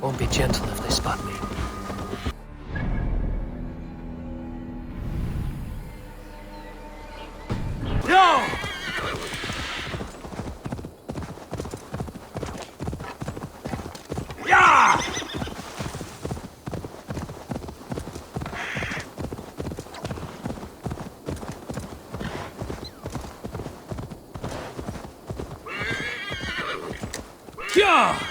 Won't be gentle if they spot me. No! Yeah! Yeah!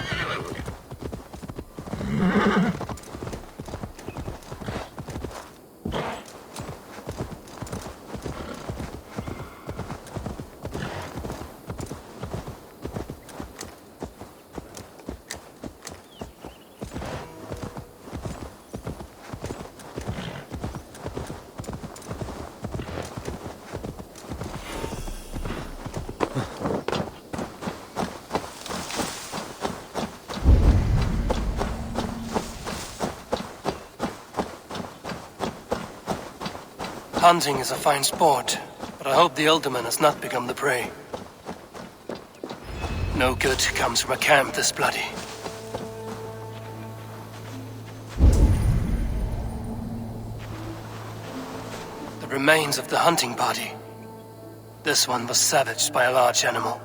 Hunting is a fine sport, but I hope the Alderman has not become the prey. No good comes from a camp this bloody. The remains of the hunting party. This one was savaged by a large animal.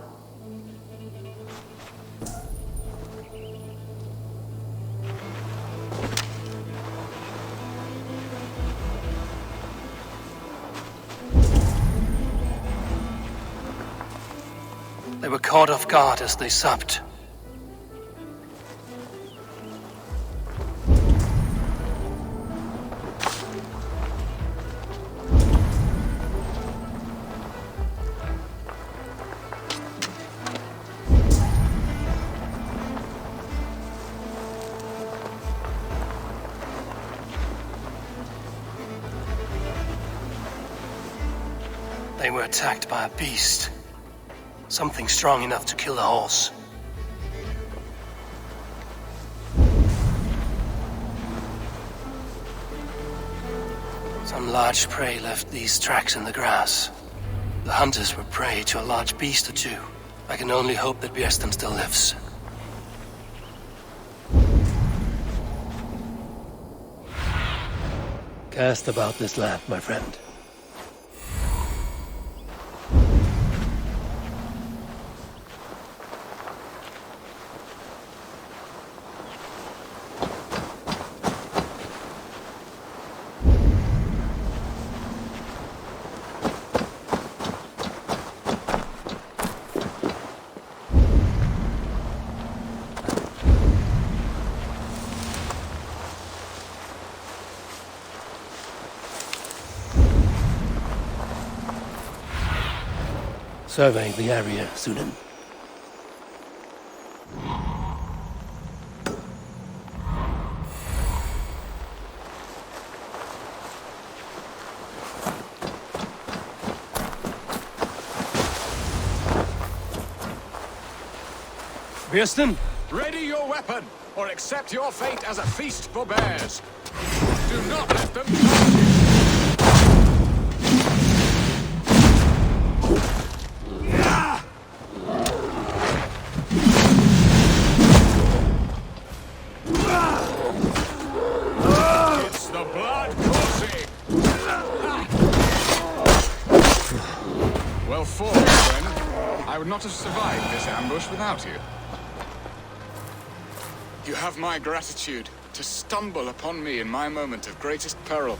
They were caught off guard as they supped. They were attacked by a beast. Something strong enough to kill a horse. Some large prey left these tracks in the grass. The hunters were prey to a large beast or two. I can only hope that Bjersten still lives. Cast about this land, my friend. Survey the area, Sunan. Bjersten? Ready your weapon, or accept your fate as a feast for bears. Do not let them touch you. It's the blood coursing. Well fought, friend. I would not have survived this ambush without you. You have my gratitude to stumble upon me in my moment of greatest peril.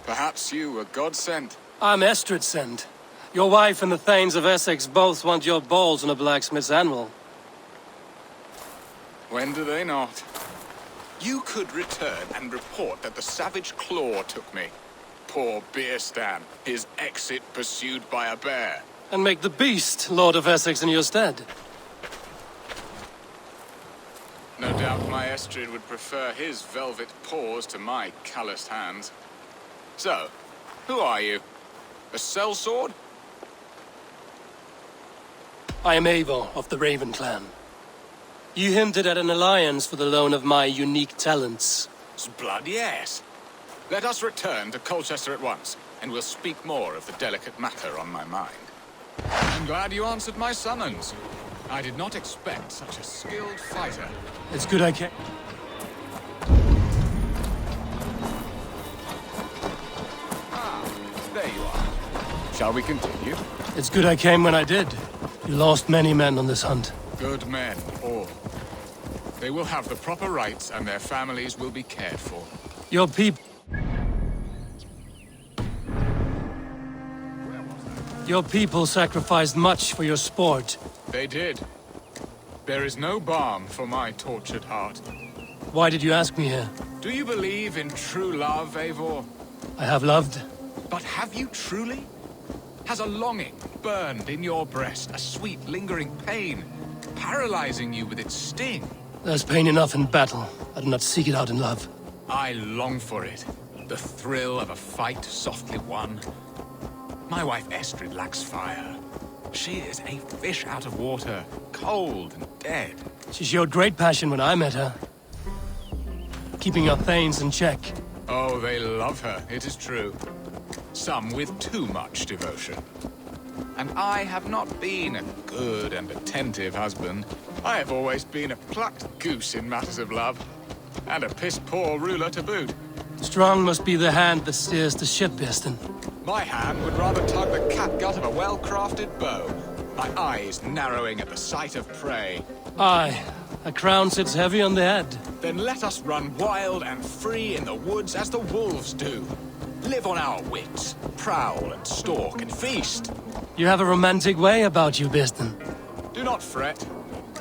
Perhaps you were God sent. I'm Estrid sent. Your wife and the Thanes of Essex both want your balls on a blacksmith's anvil. When do they not? You could return and report that the savage claw took me. Poor Bjersten, his exit pursued by a bear. And make the beast Lord of Essex in your stead. No doubt my Estrid would prefer his velvet paws to my calloused hands. So, who are you? A sellsword? I am Eivor of the Raven clan. You hinted at an alliance for the loan of my unique talents. Blood, yes. Let us return to Colchester at once, and we'll speak more of the delicate matter on my mind. I'm glad you answered my summons. I did not expect such a skilled fighter. It's good I came. Shall we continue? It's good I came when I did. You lost many men on this hunt. Good men, all. They will have the proper rights and their families will be cared for. Your people... Your people sacrificed much for your sport. They did. There is no balm for my tortured heart. Why did you ask me here? Do you believe in true love, Eivor? I have loved. But have you truly? Has a longing burned in your breast, a sweet, lingering pain, paralyzing you with its sting? There's pain enough in battle. I do not seek it out in love. I long for it. The thrill of a fight softly won. My wife Estrid lacks fire. She is a fish out of water, cold and dead. She showed great passion when I met her. Keeping her thanes in check. Oh, they love her, it is true. Some with too much devotion. And I have not been a good and attentive husband. I have always been a plucked goose in matters of love. And a piss-poor ruler to boot. Strong must be the hand that steers the ship, Easton. My hand would rather tug the catgut of a well-crafted bow. My eyes narrowing at the sight of prey. Aye, a crown sits heavy on the head. Then let us run wild and free in the woods as the wolves do. Live on our wits, prowl and stalk and feast. You have a romantic way about you, Easton. Do not fret.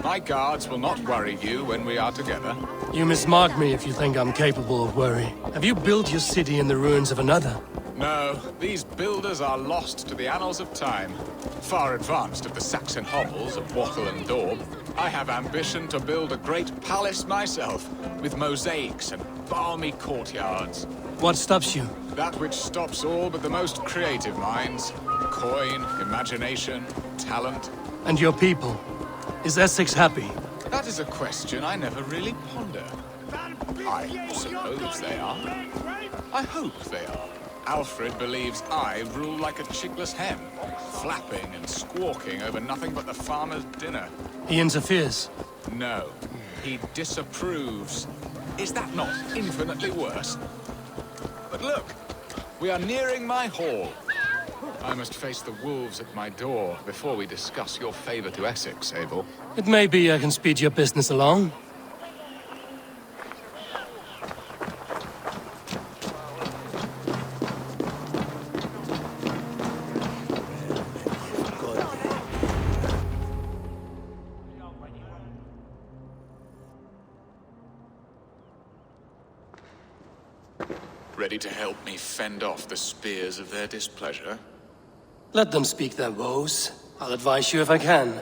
My guards will not worry you when we are together. You mismark me if you think I'm capable of worry. Have you built your city in the ruins of another? No, these builders are lost to the annals of time. Far advanced of the Saxon hovels of Wattle and Daub, I have ambition to build a great palace myself, with mosaics and balmy courtyards. What stops you? That which stops all but the most creative minds. Coin, imagination, talent. And your people? Is Essex happy? That is a question I never really ponder. I suppose they are. I hope they are. Alfred believes I rule like a chickless hen, flapping and squawking over nothing but the farmer's dinner. He interferes? No, he disapproves. Is that not infinitely worse? But look, we are nearing my hall. I must face the wolves at my door before we discuss your favor to Essex, Eivor. It may be I can speed your business along. Ready to help me fend off the spears of their displeasure? Let them speak their woes. I'll advise you if I can.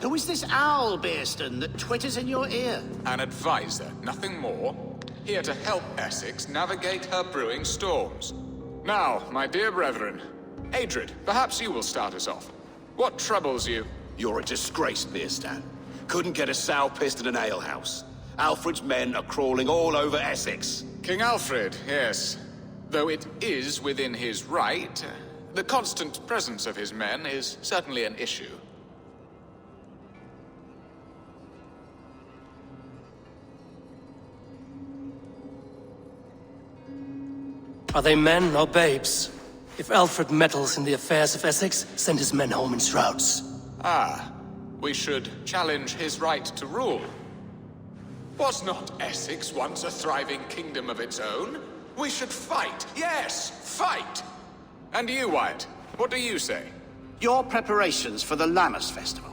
Who is this owl, Bearston, that twitters in your ear? An advisor, nothing more. Here to help Essex navigate her brewing storms. Now, my dear brethren, Adrid, perhaps you will start us off. What troubles you? You're a disgrace, Bearstan. Couldn't get a sow pissed in an alehouse. Alfred's men are crawling all over Essex. King Alfred, yes. Though it is within his right, the constant presence of his men is certainly an issue. Are they men or babes? If Alfred meddles in the affairs of Essex, send his men home in shrouds. Ah, we should challenge his right to rule. Was not Essex once a thriving kingdom of its own? We should fight, yes, fight! And you, Wyatt, what do you say? Your preparations for the Lammas festival.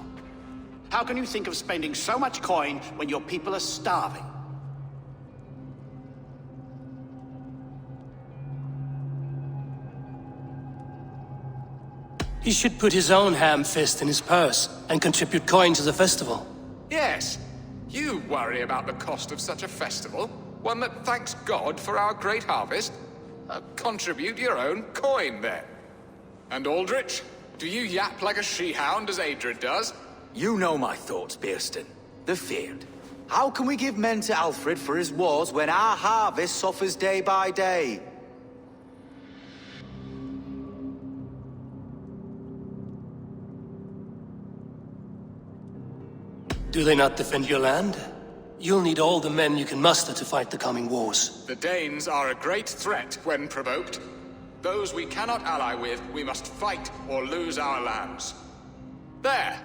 How can you think of spending so much coin when your people are starving? He should put his own ham fist in his purse and contribute coin to the festival. Yes, you worry about the cost of such a festival, one that thanks God for our great harvest. Contribute your own coin, then. And Aldrich, do you yap like a she-hound as Adrid does? You know my thoughts, Bearston. The feared. How can we give men to Alfred for his wars when our harvest suffers day by day? Do they not defend your land? You'll need all the men you can muster to fight the coming wars. The Danes are a great threat when provoked. Those we cannot ally with, we must fight or lose our lands. There!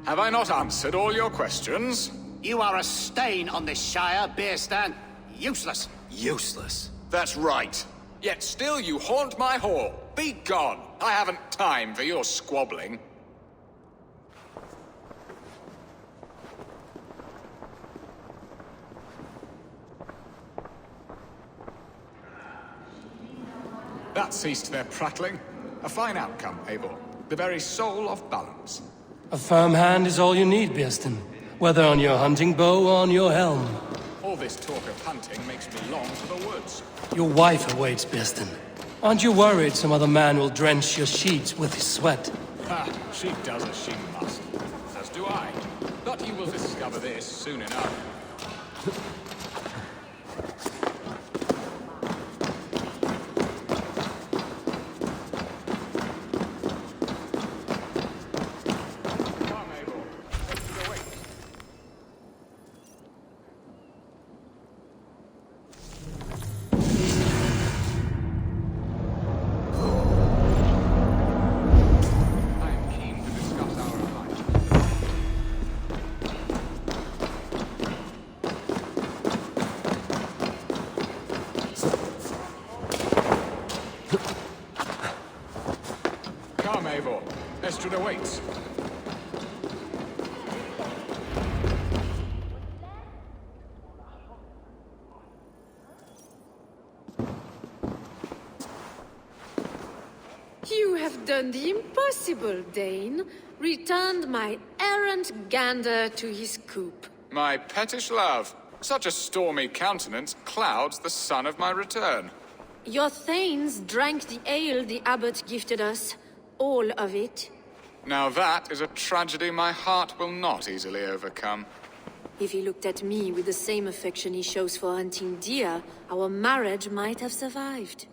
Have I not answered all your questions? You are a stain on this Shire, Beerstan. Useless. Useless. That's right. Yet still you haunt my hall. Be gone! I haven't time for your squabbling. That ceased their prattling. A fine outcome, Eivor. The very soul of balance. A firm hand is all you need, Beerstan. Whether on your hunting bow or on your helm. All this talk of hunting makes me long for the woods. Your wife awaits, Beerstan. Aren't you worried some other man will drench your sheets with his sweat? Ha! She does as she must. As do I. But you will discover this soon enough. Come, Eivor. Let's go away. I am keen to discuss our alliance. Come, Eivor. Estrid awaits. You have done the impossible, Dane. Returned my errant gander to his coop. My pettish love. Such a stormy countenance clouds the sun of my return. Your thanes drank the ale the abbot gifted us. All of it. Now that is a tragedy my heart will not easily overcome. If he looked at me with the same affection he shows for hunting deer, our marriage might have survived.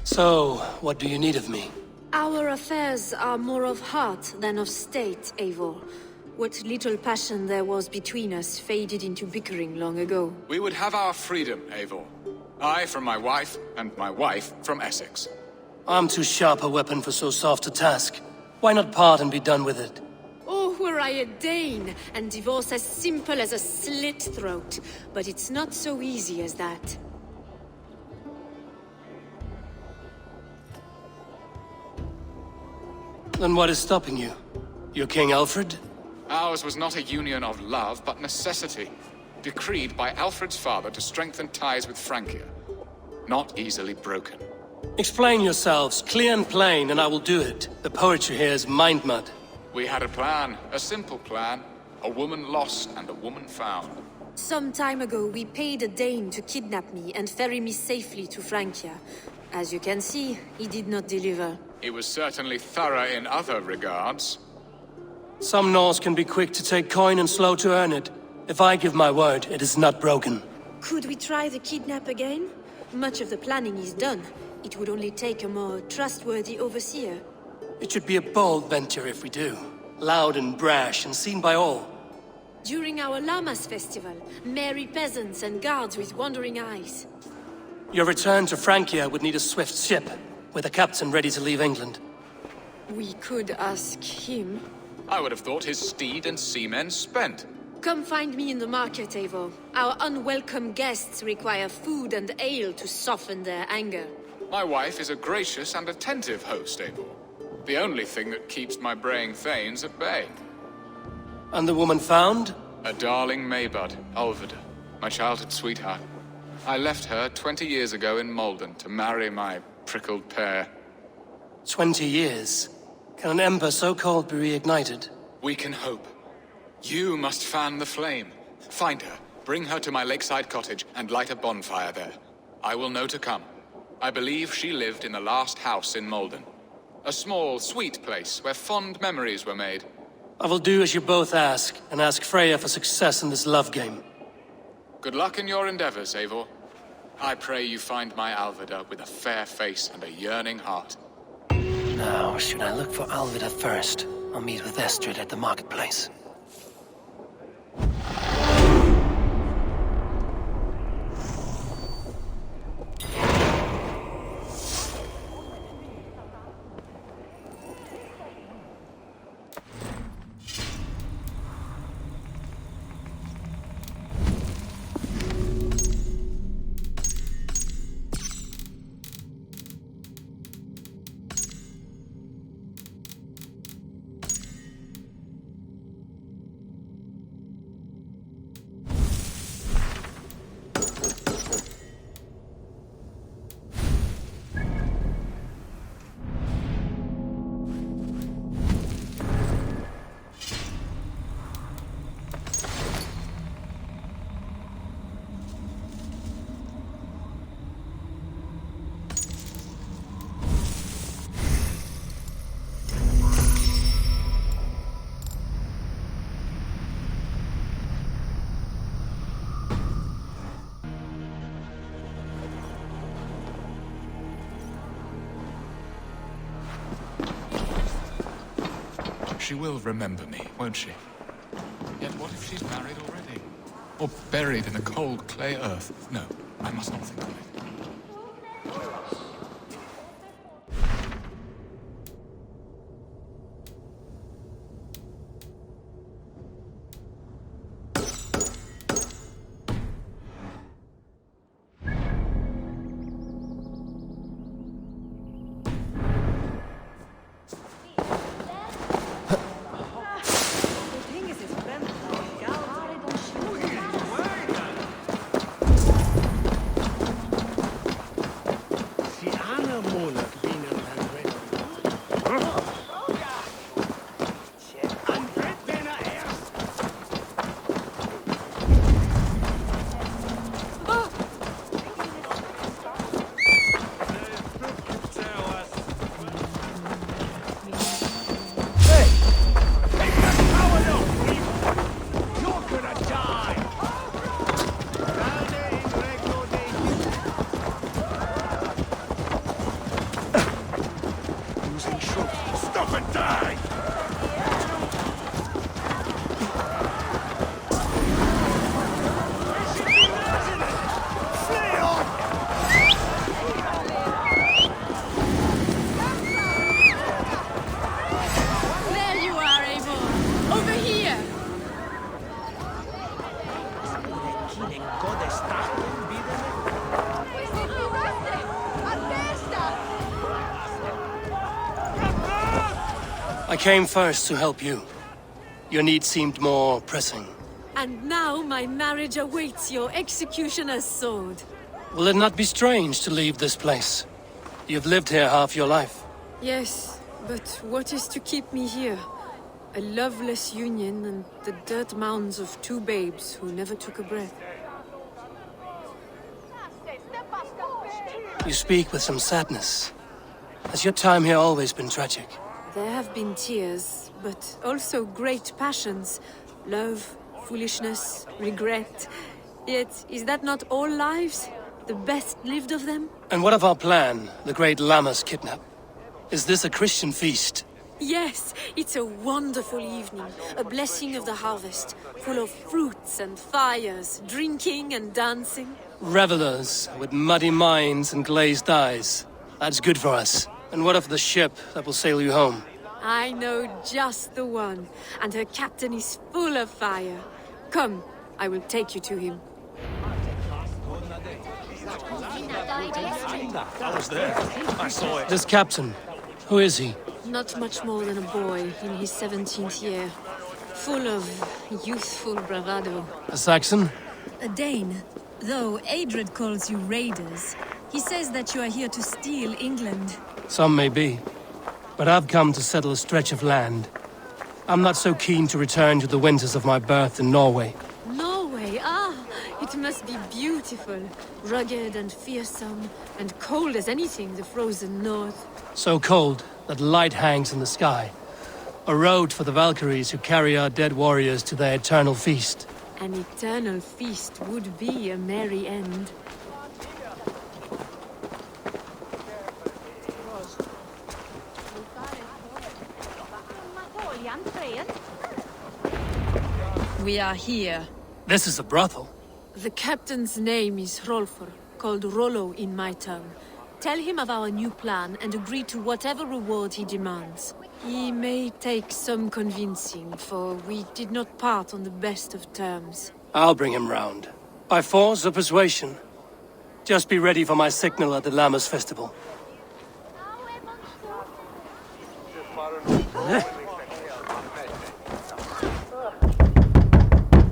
So, what do you need of me? Our affairs are more of heart than of state, Eivor. What little passion there was between us faded into bickering long ago. We would have our freedom, Eivor. I from my wife, and my wife from Essex. I'm too sharp a weapon for so soft a task. Why not part and be done with it? Oh, were I a Dane, and divorce as simple as a slit throat. But it's not so easy as that. Then what is stopping you? Your King Alfred? Ours was not a union of love, but necessity. Decreed by Alfred's father to strengthen ties with Francia. Not easily broken. Explain yourselves, clear and plain, and I will do it. The poetry here is mind mud. We had a plan, a simple plan. A woman lost and a woman found. Some time ago, we paid a Dane to kidnap me and ferry me safely to Francia. As you can see, he did not deliver. He was certainly thorough in other regards. Some Norse can be quick to take coin and slow to earn it. If I give my word, it is not broken. Could we try the kidnap again? Much of the planning is done. It would only take a more trustworthy overseer. It should be a bold venture if we do. Loud and brash and seen by all. During our Llamas festival, merry peasants and guards with wandering eyes. Your return to Francia would need a swift ship, with a captain ready to leave England. We could ask him. I would have thought his steed and seamen spent. Come find me in the market, Eivor. Our unwelcome guests require food and ale to soften their anger. My wife is a gracious and attentive host, Eivor. The only thing that keeps my braying thanes at bay. And the woman found? A darling Maybud, Ulvida, my childhood sweetheart. I left her 20 years ago in Malden to marry my prickled pear. 20 years. Can an ember so cold be reignited? We can hope. You must fan the flame. Find her, bring her to my lakeside cottage, and light a bonfire there. I will know to come. I believe she lived in the last house in Malden. A small, sweet place where fond memories were made. I will do as you both ask, and ask Freya for success in this love game. Good luck in your endeavors, Eivor. I pray you find my Alvida with a fair face and a yearning heart. Now, should I look for Alvida first, I'll meet with Estrid at the marketplace. She will remember me, won't she? Yet what if she's married already? Or buried in a cold clay earth? No, I must not think of it. I came first to help you. Your need seemed more pressing. And now my marriage awaits your executioner's sword. Will it not be strange to leave this place? You've lived here half your life. Yes, but what is to keep me here? A loveless union and the dirt mounds of two babes who never took a breath. You speak with some sadness. Has your time here always been tragic? There have been tears, but also great passions. Love, foolishness, regret. Yet, is that not all lives? The best lived of them? And what of our plan, the great Lammas kidnap? Is this a Christian feast? Yes, it's a wonderful evening. A blessing of the harvest, full of fruits and fires, drinking and dancing. Revelers with muddy minds and glazed eyes. That's good for us. And what of the ship that will sail you home? I know just the one, and her captain is full of fire. Come, I will take you to him. I was there. I saw it. This captain, who is he? Not much more than a boy in his 17th year. Full of youthful bravado. A Saxon? A Dane. Though Adred calls you raiders, he says that you are here to steal England. Some may be. But I've come to settle a stretch of land. I'm not so keen to return to the winters of my birth in Norway. Norway, it must be beautiful. Rugged and fearsome, and cold as anything the frozen north. So cold that light hangs in the sky. A road for the Valkyries who carry our dead warriors to their eternal feast. An eternal feast would be a merry end. We are here. This is a brothel. The captain's name is Rolfur, called Rollo in my tongue. Tell him of our new plan and agree to whatever reward he demands. He may take some convincing, for we did not part on the best of terms. I'll bring him round. By force or persuasion. Just be ready for my signal at the Lammas Festival.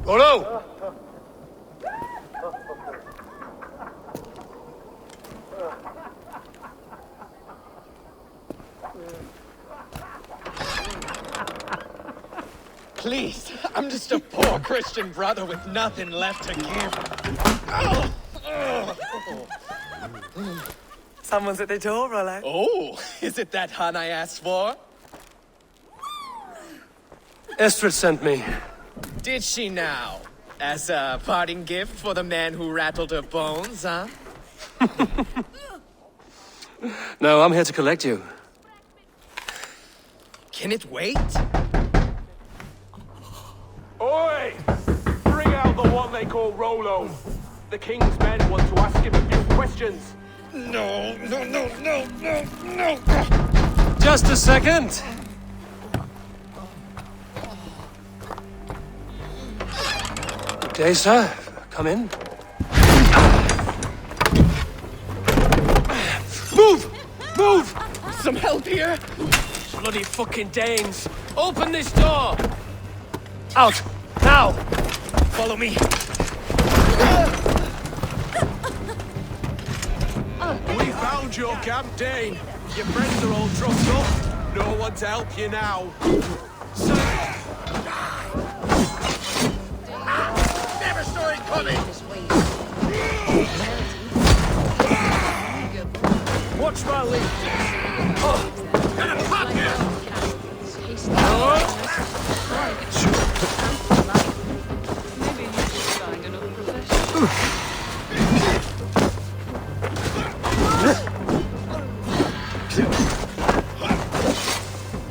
Rollo! Please, I'm just a poor Christian brother with nothing left to give. Someone's at the door, Rollo. Oh, is it that hun I asked for? Estrid sent me. Did she now? As a parting gift for the man who rattled her bones, huh? No, I'm here to collect you. Can it wait? Oi! Bring out the one they call Rollo. The king's men want to ask him a few questions. No. Just a second. Good day, sir. Come in. Move! Some help here? Bloody fucking Danes! Open this door! Out! Now! Follow me. We found your camp, Dane. Your friends are all trussed up. No one to help you now. Never saw it coming! Watch my lead. Gonna pop you! Maybe you should find another profession.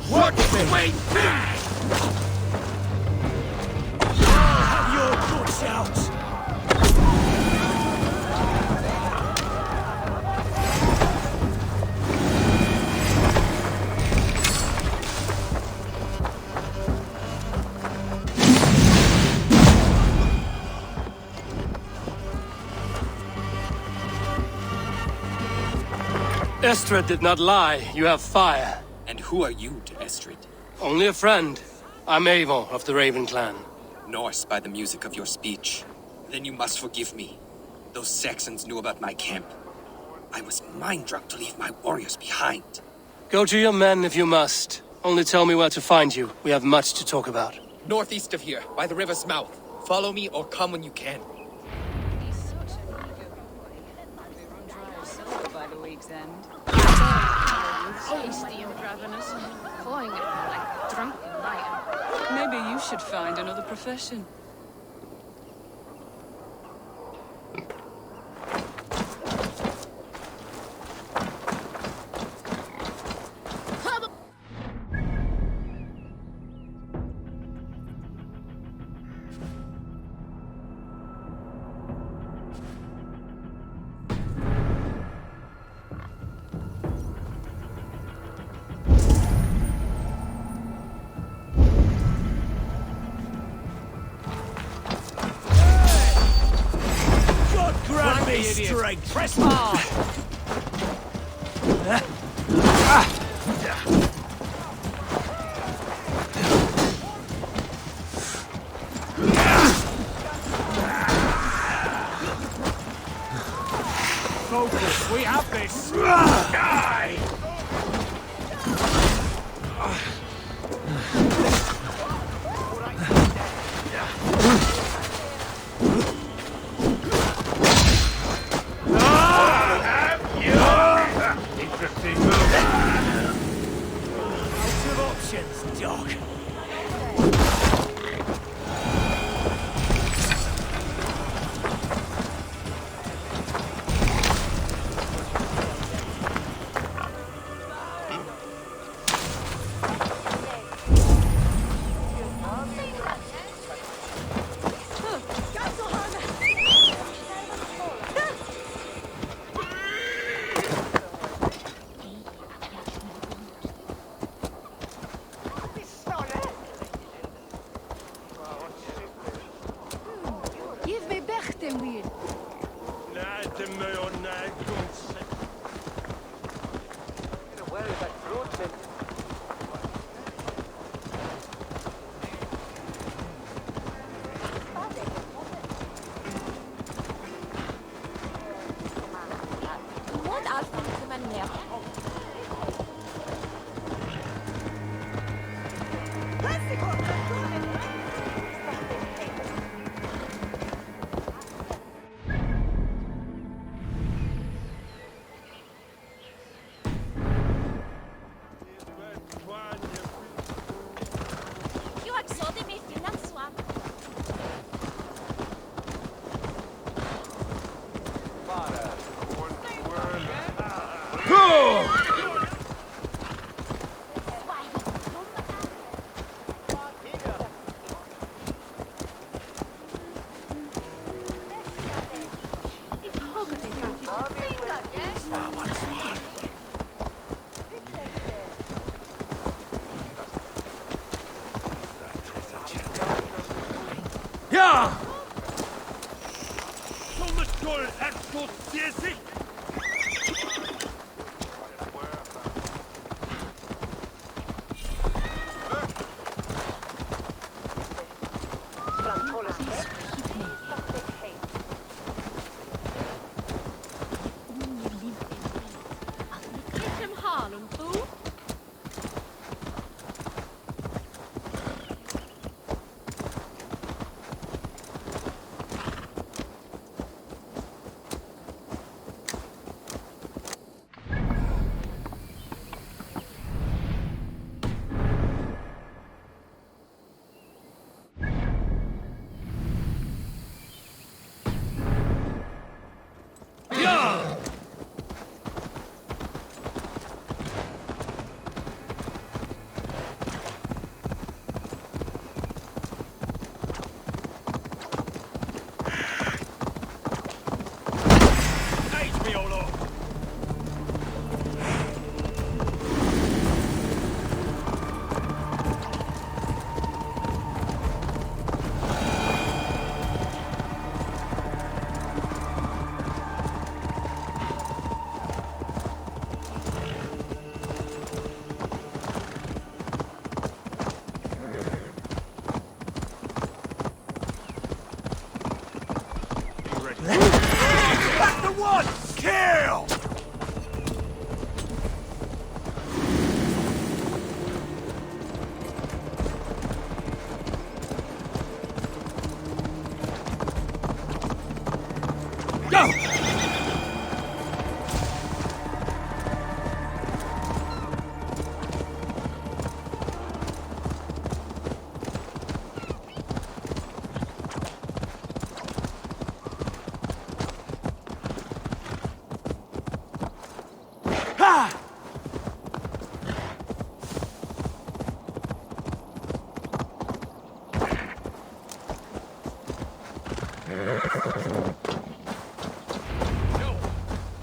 Watch me! Wait! Have your guts out. Estrid did not lie. You have fire. And who are you to Estrid? Only a friend. I'm Avon of the Raven clan. Norse by the music of your speech. Then you must forgive me. Those Saxons knew about my camp. I was mind-drugged to leave my warriors behind. Go to your men if you must. Only tell me where to find you. We have much to talk about. Northeast of here, by the river's mouth. Follow me or come when you can. By the week's end. Tasty and ravenous, clawing at me like a drunken lion. Maybe you should find another profession. Grab me straight. Press hard. Focus. We have this. Die.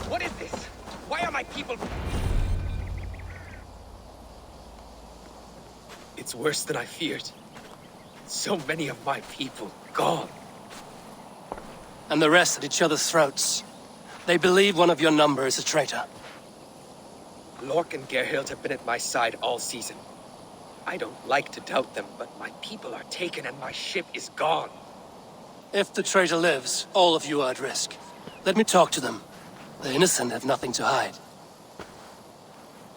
What is this? Why are my people... It's worse than I feared. So many of my people gone. And the rest at each other's throats. They believe one of your number is a traitor. Lork and Gerhild have been at my side all season. I don't like to doubt them, but my people are taken and my ship is gone. If the traitor lives, all of you are at risk. Let me talk to them. The innocent have nothing to hide.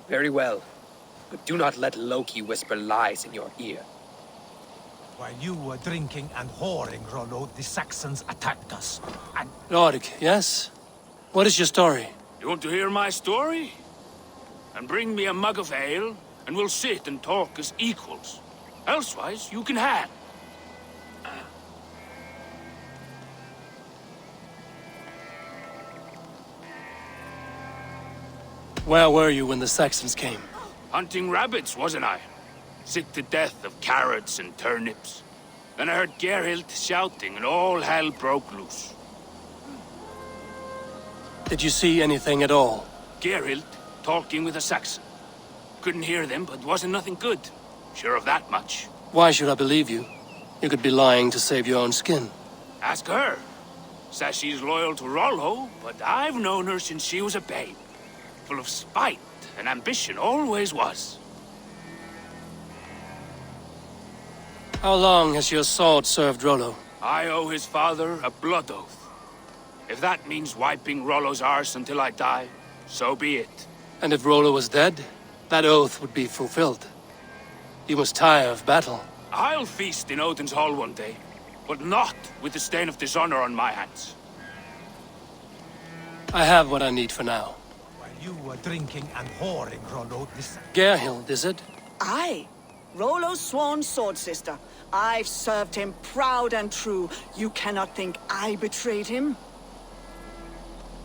Very well. But do not let Loki whisper lies in your ear. While you were drinking and whoring, Rollo, the Saxons attacked us. And... Lord, yes? What is your story? You want to hear my story? And bring me a mug of ale, and we'll sit and talk as equals. Elsewise, you can have. Where were you when the Saxons came? Hunting rabbits, wasn't I? Sick to death of carrots and turnips. Then I heard Gerhild shouting, and all hell broke loose. Did you see anything at all? Gerhild talking with a Saxon. Couldn't hear them, but wasn't nothing good. Sure of that much. Why should I believe you? You could be lying to save your own skin. Ask her. Says she's loyal to Rollo, but I've known her since she was a babe. Full of spite and ambition, always was. How long has your sword served Rollo? I owe his father a blood oath. If that means wiping Rollo's arse until I die, so be it. And if Rollo was dead, that oath would be fulfilled. You must tire of battle. I'll feast in Odin's hall one day, but not with the stain of dishonor on my hands. I have what I need for now. While you were drinking and whoring, Rollo, this... Gerhild, is it? Aye. Rollo's sworn sword sister. I've served him proud and true. You cannot think I betrayed him?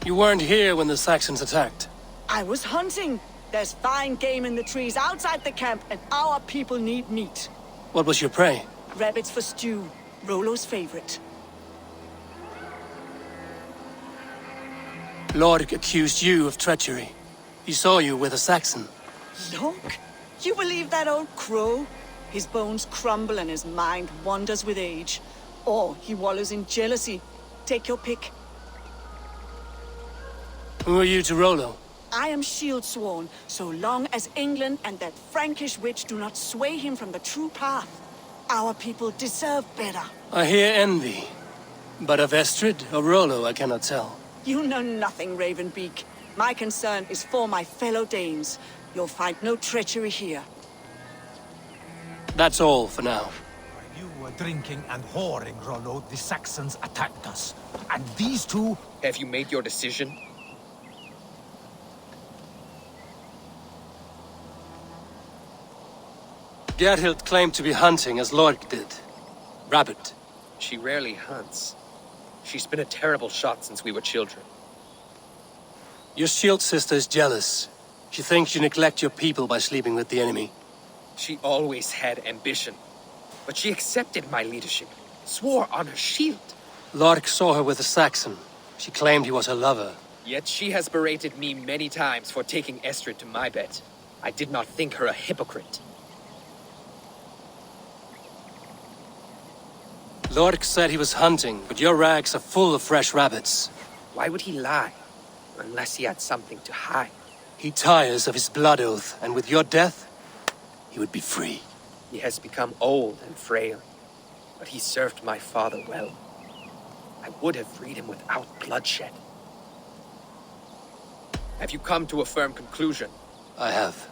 You weren't here when the Saxons attacked. I was hunting. There's fine game in the trees outside the camp, and our people need meat. What was your prey? Rabbits for stew. Rollo's favorite. Lord accused you of treachery. He saw you with a Saxon. Look, you believe that old crow? His bones crumble and his mind wanders with age. Or he wallows in jealousy. Take your pick. Who are you to Rollo? I am shield sworn, so long as England and that Frankish witch do not sway him from the true path. Our people deserve better. I hear envy. But of Estrid or Rollo, I cannot tell. You know nothing, Ravenbeak. My concern is for my fellow Danes. You'll find no treachery here. That's all for now. While you were drinking and whoring, Rollo, the Saxons attacked us. And these two... Have you made your decision? Gerhild claimed to be hunting as Lork did. Rabbit. She rarely hunts. She's been a terrible shot since we were children. Your shield sister is jealous. She thinks you neglect your people by sleeping with the enemy. She always had ambition. But she accepted my leadership, swore on her shield. Lork saw her with a Saxon. She claimed he was her lover. Yet she has berated me many times for taking Estrid to my bed. I did not think her a hypocrite. Lork said he was hunting, but your rags are full of fresh rabbits. Why would he lie? Unless he had something to hide. He tires of his blood oath, and with your death, he would be free. He has become old and frail, but he served my father well. I would have freed him without bloodshed. Have you come to a firm conclusion? I have.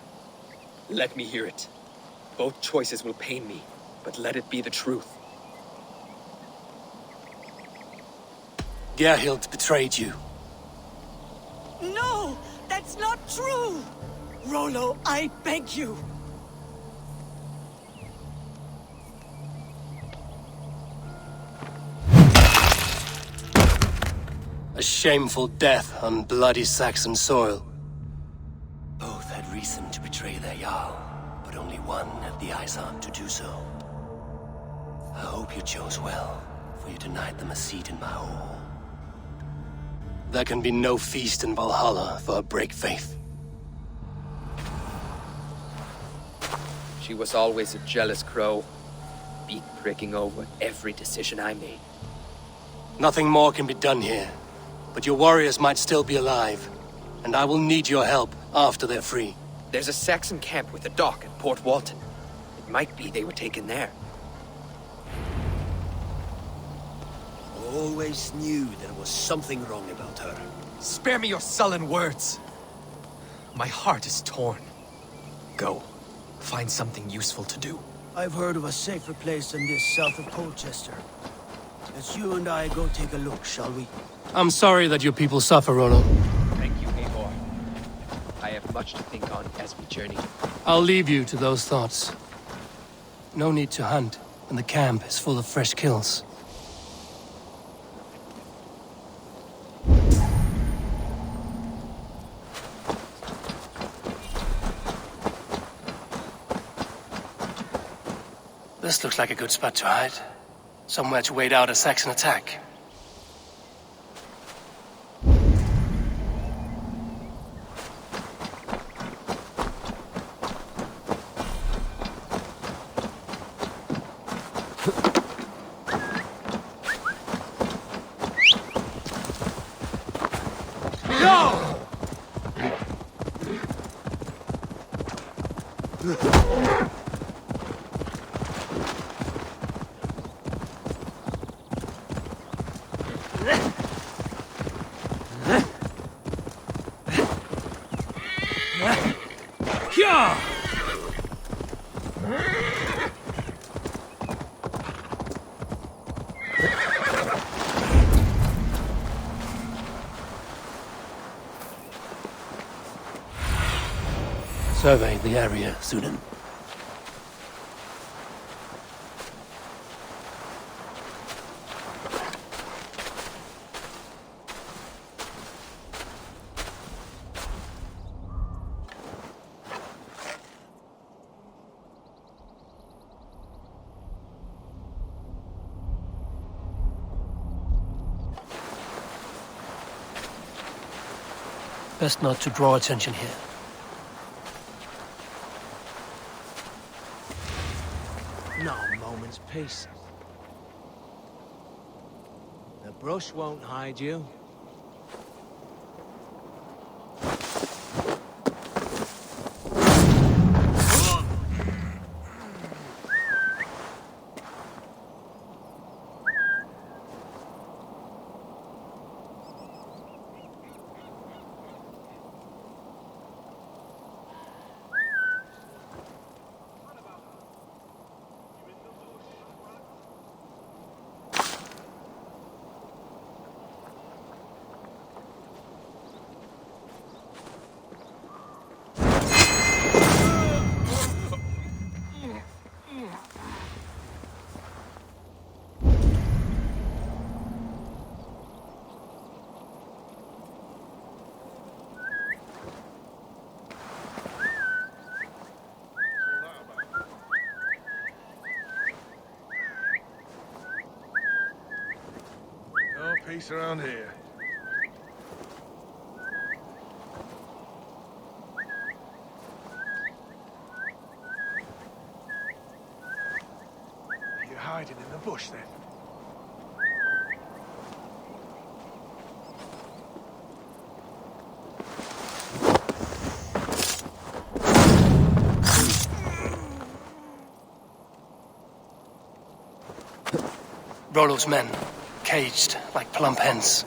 Let me hear it. Both choices will pain me, but let it be the truth. Gerhild betrayed you. No! That's not true! Rollo, I beg you! A shameful death on bloody Saxon soil. Both had reason to betray their Jarl, but only one had the eyes on to do so. I hope you chose well, for you denied them a seat in my hall. There can be no feast in Valhalla for a break faith. She was always a jealous crow, beak pricking over every decision I made. Nothing more can be done here, but your warriors might still be alive, and I will need your help after they're free. There's a Saxon camp with a dock at Port Walton. It might be they were taken there. Always knew there was something wrong about her. Spare me your sullen words. My heart is torn. Go. Find something useful to do. I've heard of a safer place than this south of Colchester. Let's you and I go take a look, shall we? I'm sorry that your people suffer, Rollo. Thank you, Eivor. I have much to think on as we journey. I'll leave you to those thoughts. No need to hunt, and the camp is full of fresh kills. This looks like a good spot to hide. Somewhere to wait out a Saxon attack. Survey the area, Sudan. Best not to draw attention here. Not a moment's peace. The brush won't hide you. peace around here. You're hiding in the bush, then? Rollo's men, caged like plump hens.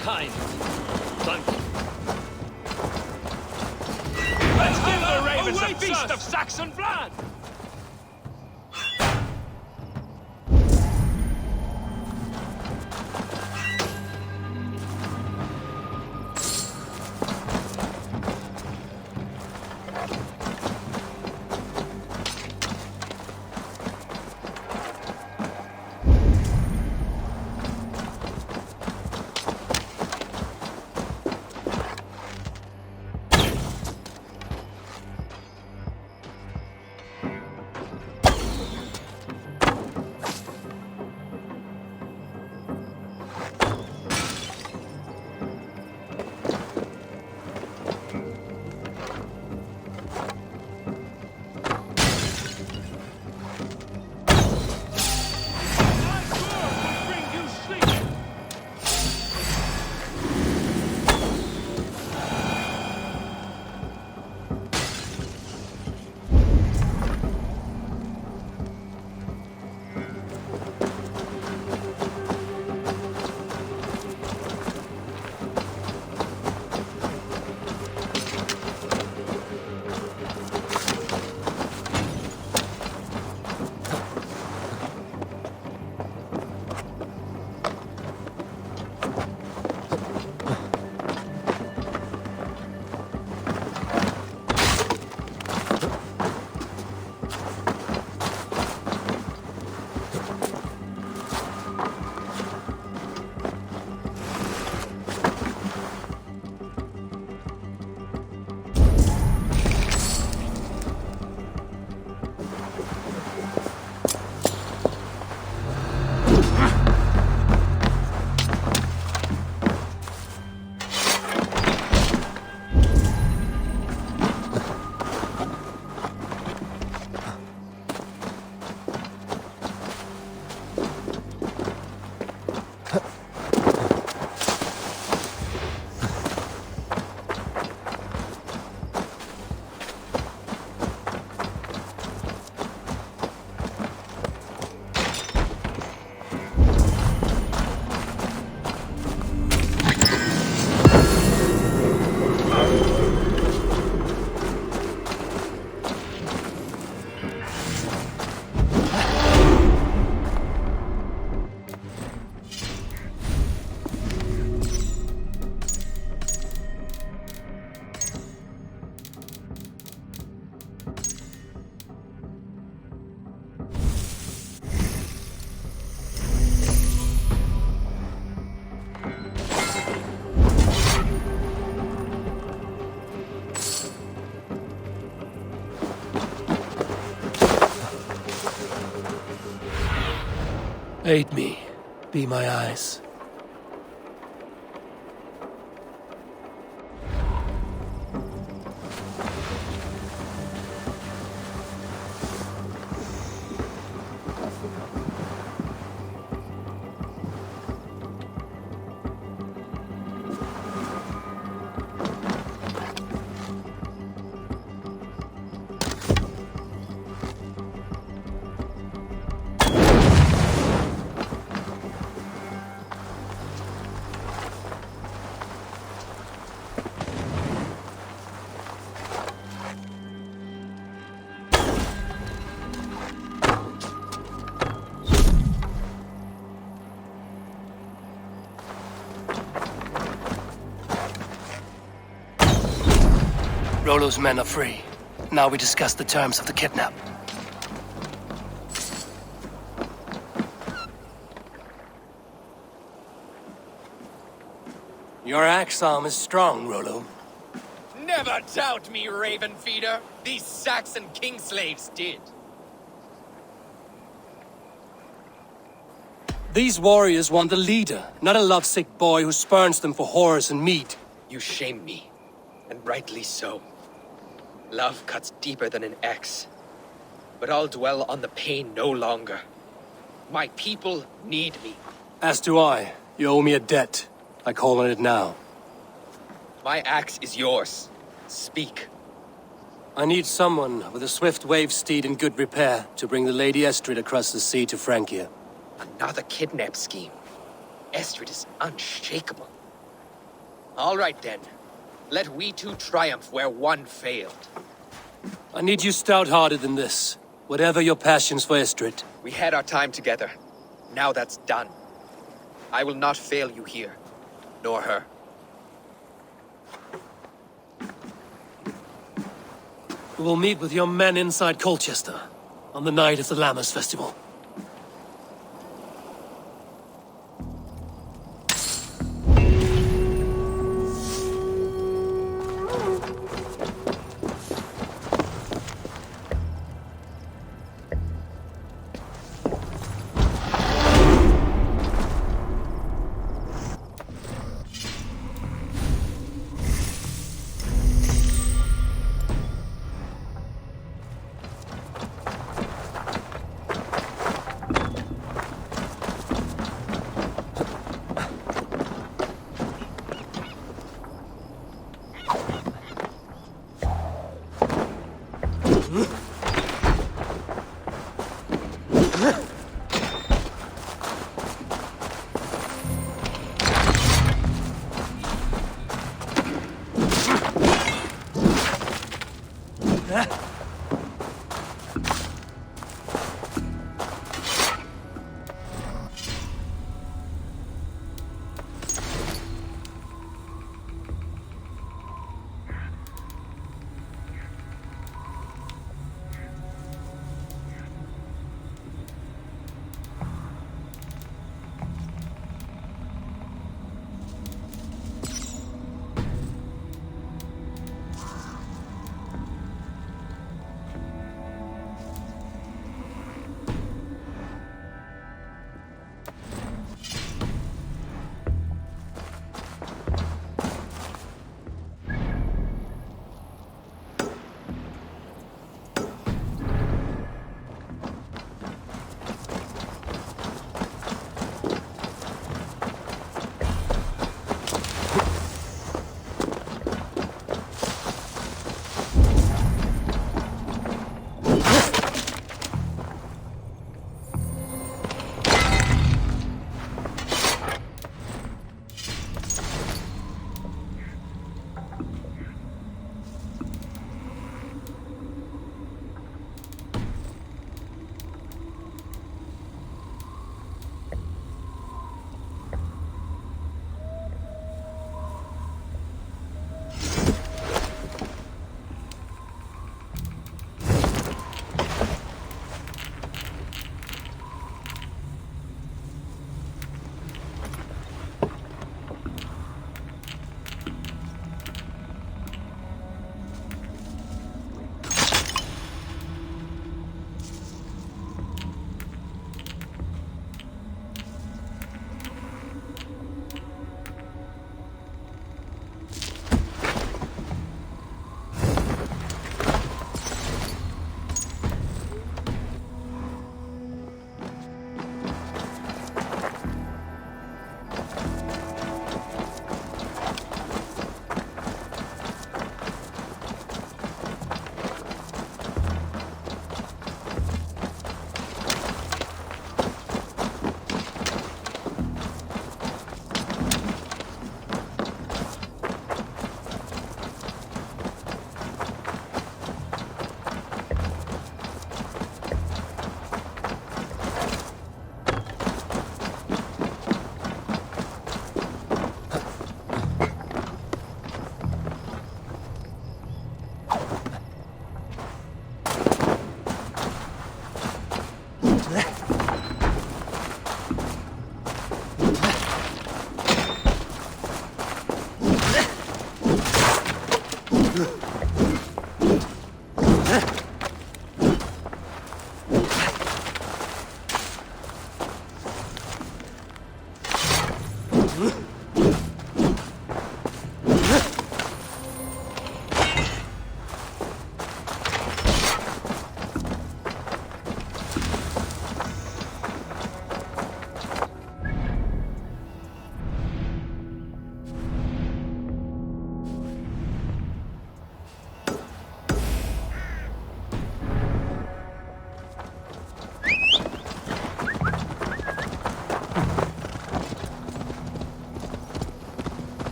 Kind. Thank you. Let's give the ravens a feast of Saxon blood! Aid me. Be my eyes. Rollo's men are free. Now we discuss the terms of the kidnap. Your axe arm is strong, Rollo. Never doubt me, Raven Feeder. These Saxon king slaves did. These warriors want a leader, not a lovesick boy who spurns them for horrors and meat. You shame me, and rightly so. Love cuts deeper than an axe. But I'll dwell on the pain no longer. My people need me. As do I. You owe me a debt. I call on it now. My axe is yours. Speak. I need someone with a swift wave steed in good repair to bring the Lady Estrid across the sea to Francia. Another kidnap scheme. Estrid is unshakable. All right then. Let we two triumph where one failed. I need you stout-hearted than this. Whatever your passions for Estrid. We had our time together. Now that's done. I will not fail you here. Nor her. We will meet with your men inside Colchester on the night of the Lammas Festival.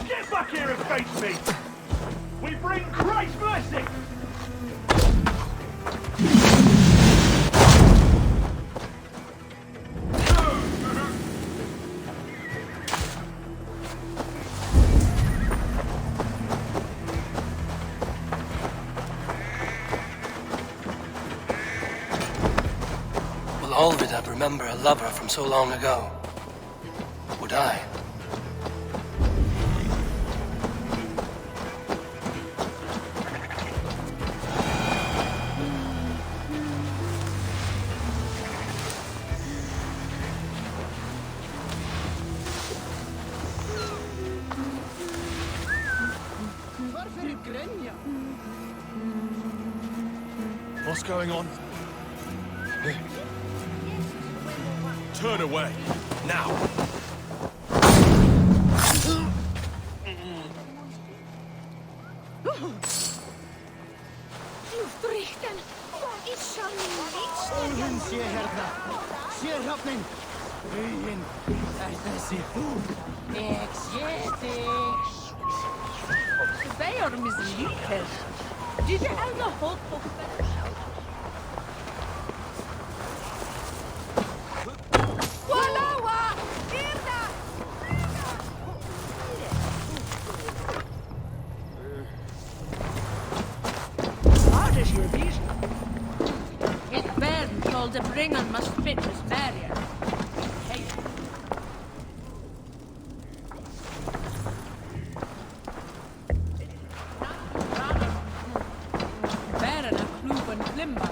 Get back here and face me! We bring Christ's blessing! Will Olvid remember a lover from so long ago? Would I? What's going on? Turn away, now! Hitman told the bringer must fit his barrier. Hey. Bären är kluven klimban.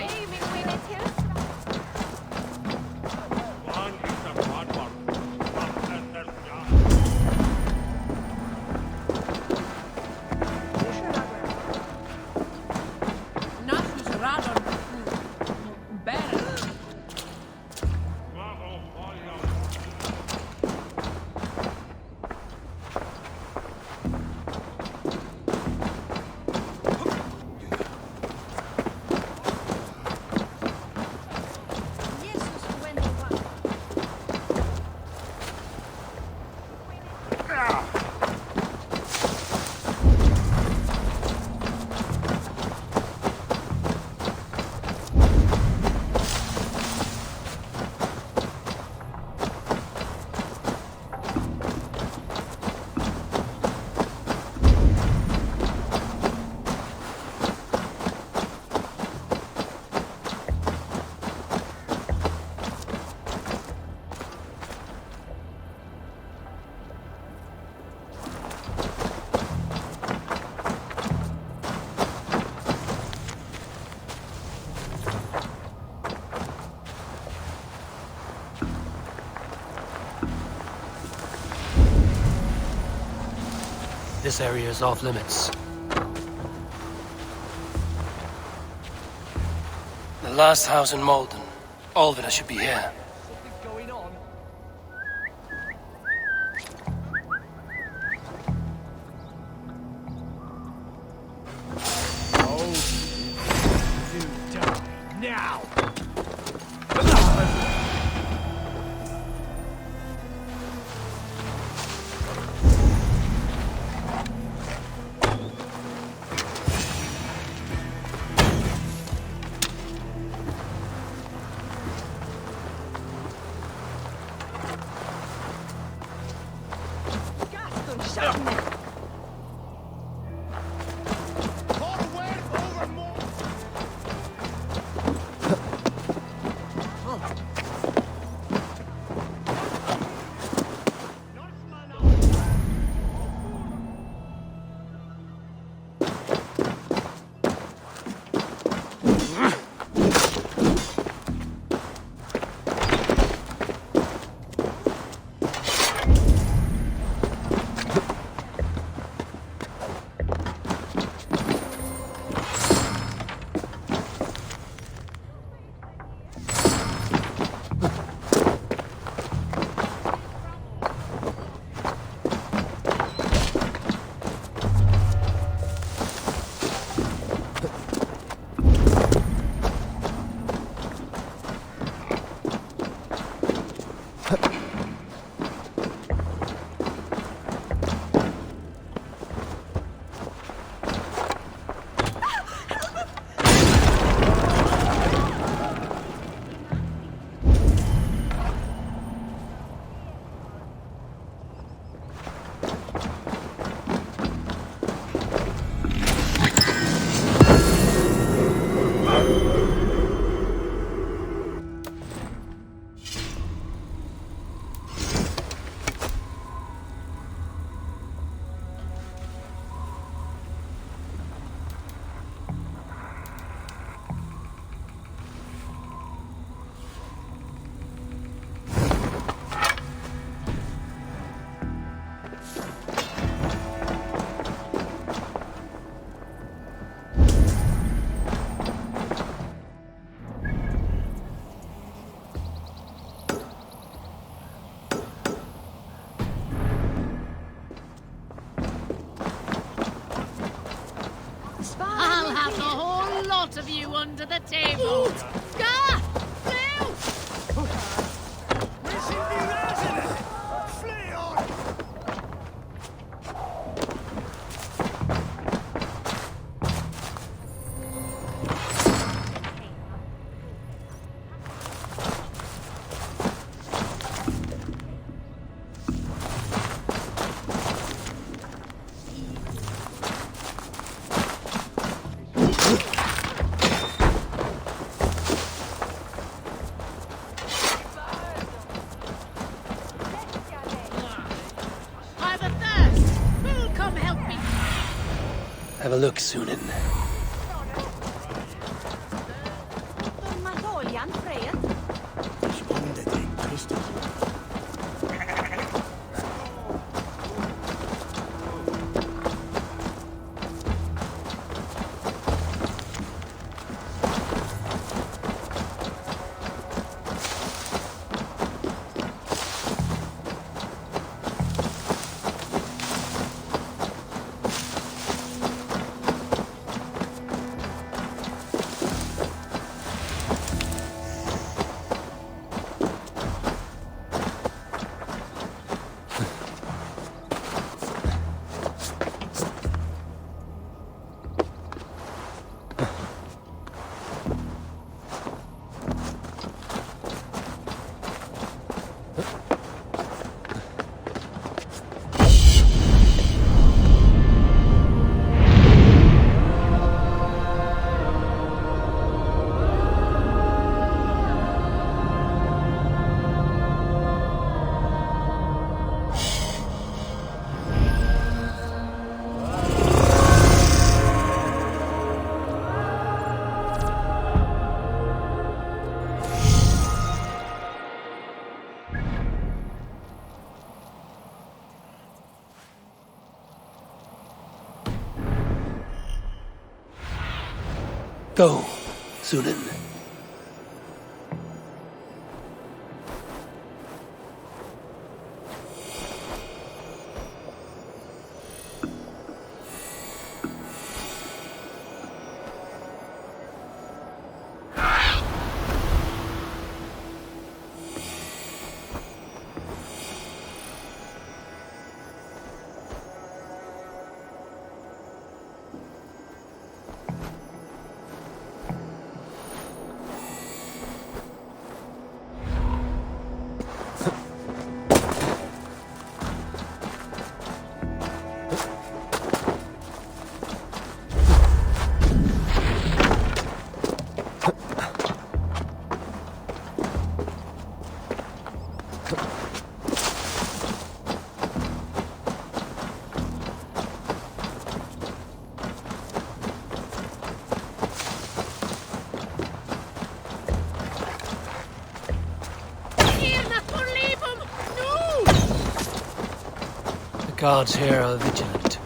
Aye. This area is off limits. The last house in Malden. All of it should be here. Now! I'll have the whole lot of you under the table. Scar! Blue! I'm athirst! Who'll come help me? Have a look, Sunan. can't pray it. Go, Sunan. The guards here are vigilant.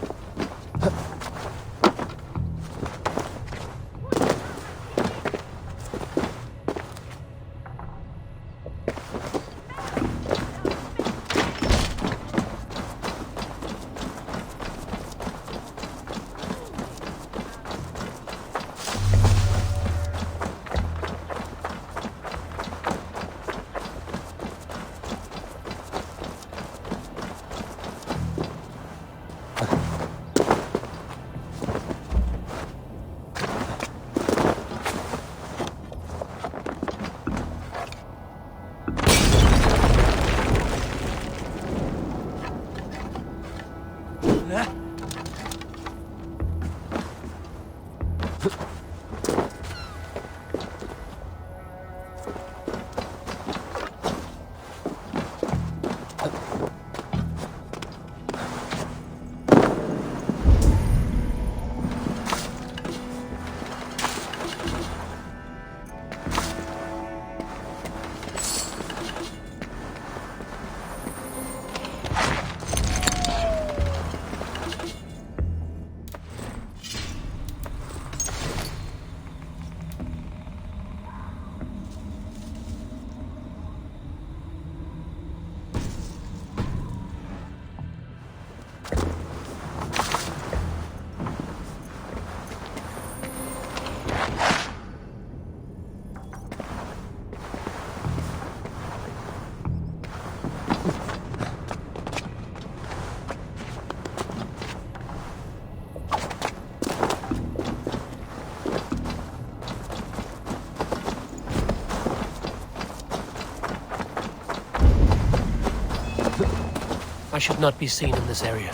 I should not be seen in this area.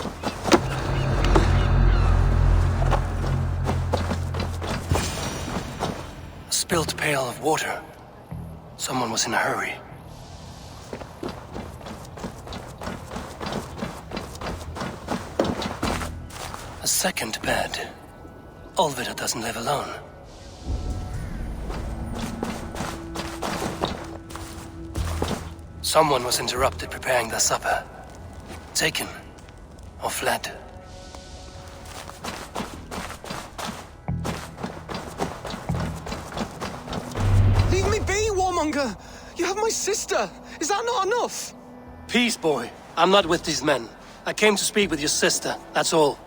A spilt pail of water. Someone was in a hurry. A second bed. Olvida doesn't live alone. Someone was interrupted preparing their supper. Taken. Or fled. Leave me be, warmonger! You have my sister! Is that not enough? Peace, boy. I'm not with these men. I came to speak with your sister, that's all.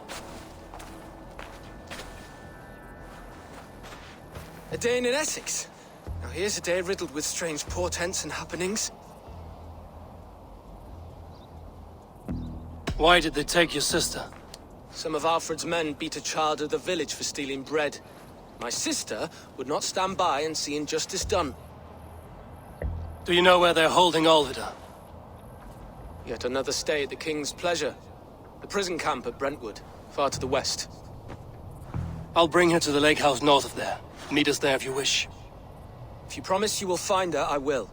A day in Essex. Now here's a day riddled with strange portents and happenings. Why did they take your sister? Some of Alfred's men beat a child of the village for stealing bread. My sister would not stand by and see injustice done. Do you know where they're holding Olvida? Yet another stay at the King's pleasure. The prison camp at Brentwood, far to the west. I'll bring her to the lake house north of there. Meet us there if you wish. If you promise you will find her, I will.